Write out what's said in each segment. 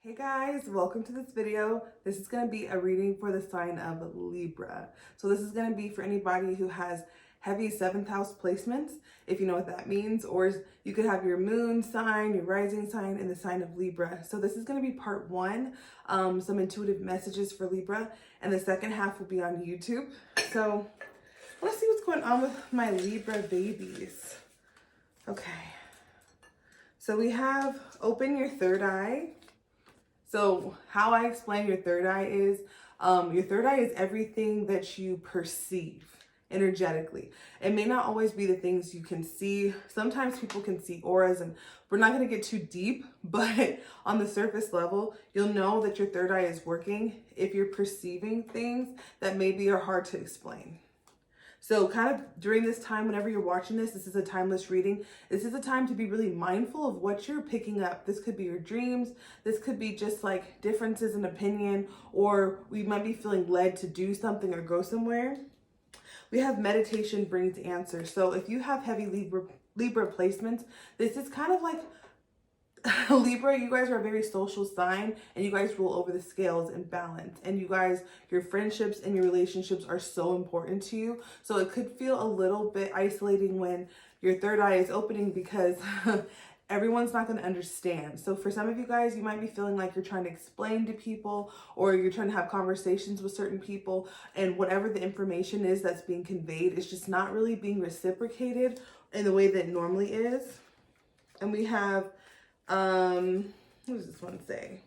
Hey guys, welcome to this video. This is going to be a reading for the sign of Libra. So this is going to be for anybody who has heavy 7th house placements, if you know what that means, or you could have your moon sign, your rising sign, and the sign of Libra. So this is going to be part 1, some intuitive messages for Libra, and the second half will be on YouTube. So let's see what's going on with my Libra babies. Okay, so we have open your third eye. So how I explain your third eye is, your third eye is everything that you perceive energetically. It may not always be the things you can see. Sometimes people can see auras, and we're not going to get too deep, but on the surface level, you'll know that your third eye is working if you're perceiving things that maybe are hard to explain. So kind of during this time, whenever you're watching this, this is a timeless reading. This is a time to be really mindful of what you're picking up. This could be your dreams. This could be just like differences in opinion, or we might be feeling led to do something or go somewhere. We have meditation brings answers. So if you have heavy Libra placements, this is kind of like Libra, you guys are a very social sign, and you guys rule over the scales and balance. And you guys, your friendships and your relationships are so important to you. So it could feel a little bit isolating when your third eye is opening because everyone's not going to understand. So for some of you guys, you might be feeling like you're trying to explain to people, or you're trying to have conversations with certain people, and whatever the information is that's being conveyed is just not really being reciprocated in the way that it normally is. And we have what does this one say?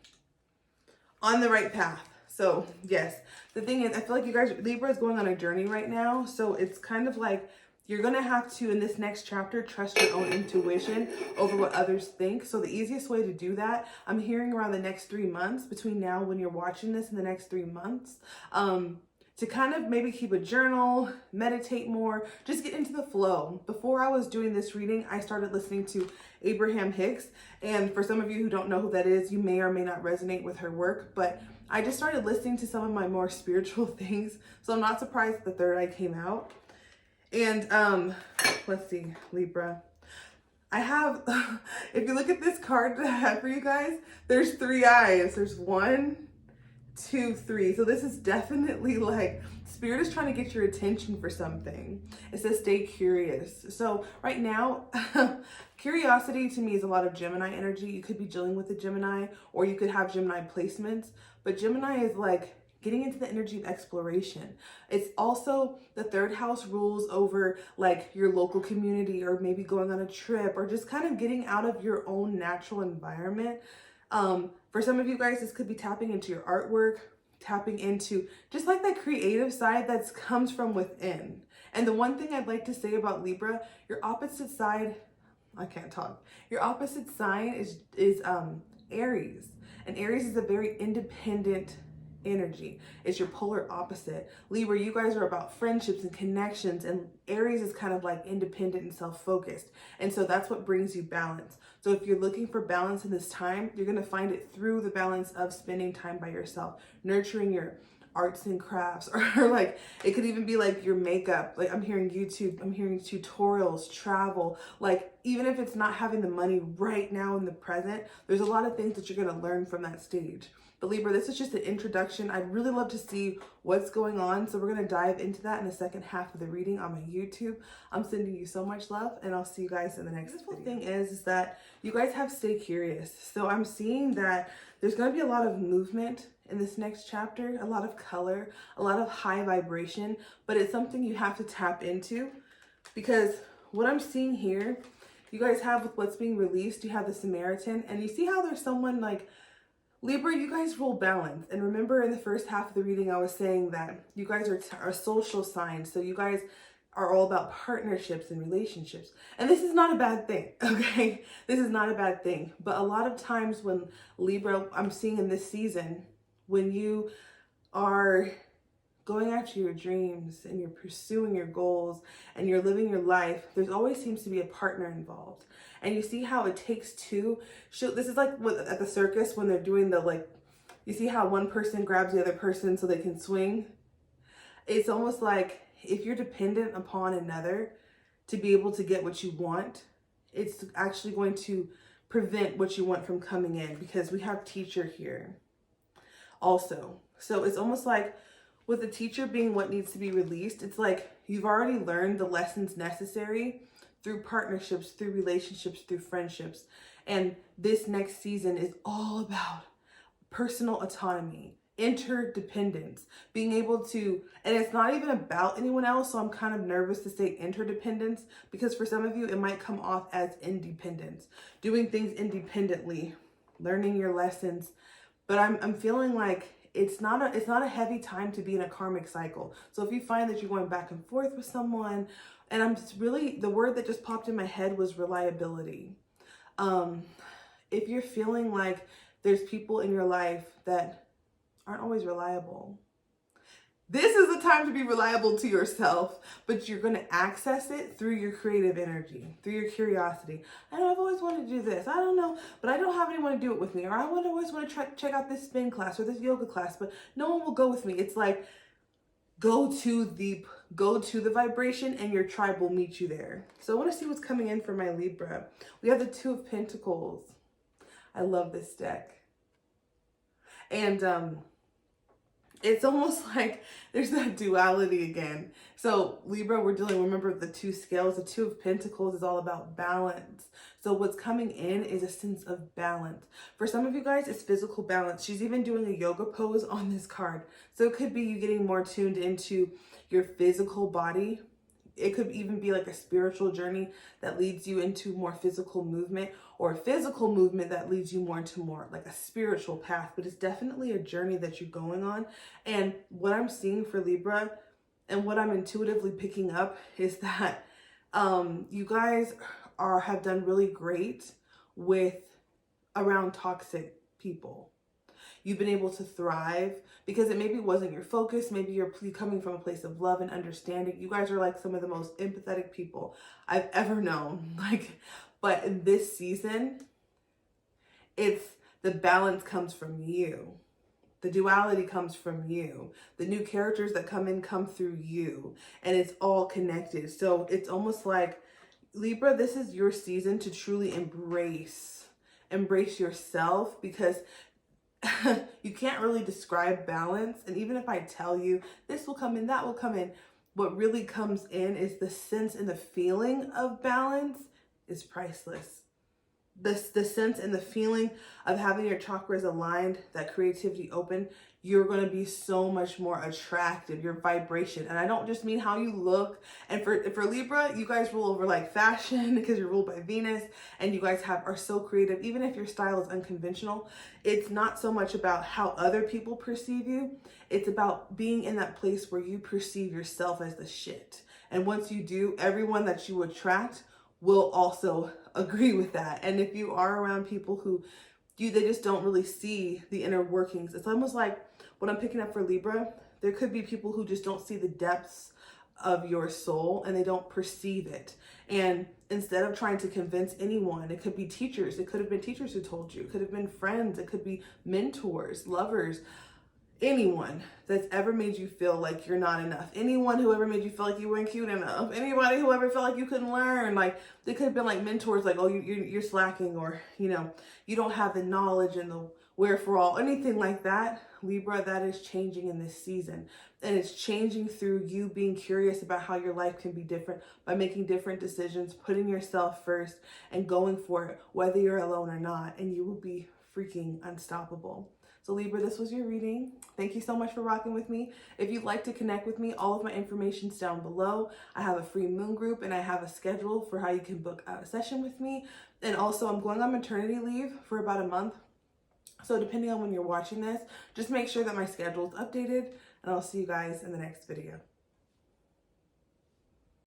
On the right path. So yes, the thing is, I feel like you guys, Libra is going on a journey right now. So it's kind of like you're going to have to, in this next chapter, trust your own intuition over what others think. So the easiest way to do that, I'm hearing around the next 3 months, between now when you're watching this and the next 3 months, to kind of maybe keep a journal, meditate more, just get into the flow. Before I was doing this reading, I started listening to Abraham Hicks. And for some of you who don't know who that is, you may or may not resonate with her work, but I just started listening to some of my more spiritual things. So I'm not surprised the third eye came out. And let's see, Libra. I have, if you look at this card that I have for you guys, there's 3 eyes. There's 1, 2, 3. So this is definitely like Spirit is trying to get your attention for something. It says stay curious. So right now, curiosity to me is a lot of Gemini energy. You could be dealing with a Gemini, or you could have Gemini placements. But Gemini is like getting into the energy of exploration. It's also the 3rd house rules over like your local community, or maybe going on a trip, or just kind of getting out of your own natural environment. For some of you guys, this could be tapping into your artwork, tapping into just like that creative side that comes from within. And the one thing I'd like to say about Libra, your opposite side, I can't talk. Your opposite sign is Aries. And Aries is a very independent energy. It's your polar opposite. Libra, you guys are about friendships and connections, and Aries is kind of like independent and self-focused. And so that's what brings you balance. So if you're looking for balance in this time, you're going to find it through the balance of spending time by yourself, nurturing your arts and crafts, or like it could even be like your makeup. Like I'm hearing YouTube, I'm hearing tutorials, travel. Like even if it's not having the money right now in the present, there's a lot of things that you're going to learn from that stage. But Libra, this is just an introduction. I'd really love to see what's going on. So we're going to dive into that in the second half of the reading on my YouTube. I'm sending you so much love, and I'll see you guys in the next video. The thing is that you guys have stay curious. So I'm seeing that there's going to be a lot of movement in this next chapter, a lot of color, a lot of high vibration, but it's something you have to tap into, because what I'm seeing here, you guys have with what's being released, you have the Samaritan, and you see how there's someone like Libra, you guys rule balance. And remember in the first half of the reading, I was saying that you guys are social signs. So you guys are all about partnerships and relationships. And this is not a bad thing, okay? This is not a bad thing. But a lot of times when Libra, I'm seeing in this season, when you are going after your dreams and you're pursuing your goals and you're living your life, there's always seems to be a partner involved. And you see how it takes two. This is like at the circus when they're doing the like, you see how one person grabs the other person so they can swing? It's almost like if you're dependent upon another to be able to get what you want, it's actually going to prevent what you want from coming in, because we have teacher here also. So it's almost like with the teacher being what needs to be released, it's like you've already learned the lessons necessary through partnerships, through relationships, through friendships. And this next season is all about personal autonomy, interdependence, being able to, and it's not even about anyone else. So I'm kind of nervous to say interdependence, because for some of you, it might come off as independence, doing things independently, learning your lessons. But I'm feeling like it's not a heavy time to be in a karmic cycle. So if you find that you're going back and forth with someone, and I'm just really, the word that just popped in my head was reliability. If you're feeling like there's people in your life that aren't always reliable, this is the time to be reliable to yourself, but you're going to access it through your creative energy, through your curiosity. I know I've always wanted to do this. I don't know, but I don't have anyone to do it with me. Or I would always want to check out this spin class or this yoga class, but no one will go with me. It's like, go to the vibration and your tribe will meet you there. So I want to see what's coming in for my Libra. We have the Two of Pentacles. I love this deck. And it's almost like there's that duality again. So Libra, we're dealing, remember, the two scales. The Two of Pentacles is all about balance. So what's coming in is a sense of balance. For some of you guys, it's physical balance. She's even doing a yoga pose on this card. So it could be you getting more tuned into your physical body. It could even be like a spiritual journey that leads you into more physical movement, or a physical movement that leads you more into more like a spiritual path. But it's definitely a journey that you're going on. And what I'm seeing for Libra and what I'm intuitively picking up is that you guys have done really great with around toxic people. You've been able to thrive because it maybe wasn't your focus. Maybe you're coming from a place of love and understanding. You guys are like some of the most empathetic people I've ever known. But in this season, it's the balance comes from you. The duality comes from you. The new characters that come in come through you, and it's all connected. So it's almost like, Libra, this is your season to truly embrace yourself, because you can't really describe balance. And even if I tell you this will come in, that will come in, what really comes in is the sense and the feeling of balance is priceless. The sense and the feeling of having your chakras aligned, that creativity open, you're going to be so much more attractive, your vibration. And I don't just mean how you look. And for Libra, you guys rule over like fashion because you're ruled by Venus, and you guys are so creative. Even if your style is unconventional, it's not so much about how other people perceive you. It's about being in that place where you perceive yourself as the shit. And once you do, everyone that you attract will also agree with that. And if you are around people who they just don't really see the inner workings, it's almost like what I'm picking up for Libra, there could be people who just don't see the depths of your soul and they don't perceive it. And instead of trying to convince anyone, it could be teachers. It could have been teachers who told you. It could have been friends. It could be mentors, lovers, anyone that's ever made you feel like you're not enough. Anyone who ever made you feel like you weren't cute enough. Anybody who ever felt like you couldn't learn. Like, they could have been like mentors, like, oh, you're slacking, or, you don't have the knowledge and the wherefore all, anything like that. Libra, that is changing in this season. And it's changing through you being curious about how your life can be different by making different decisions, putting yourself first and going for it, whether you're alone or not. And you will be freaking unstoppable. So Libra, this was your reading. Thank you so much for rocking with me. If you'd like to connect with me, all of my information's down below. I have a free moon group and I have a schedule for how you can book a session with me. And also I'm going on maternity leave for about a month. So depending on when you're watching this, just make sure that my schedule is updated, and I'll see you guys in the next video.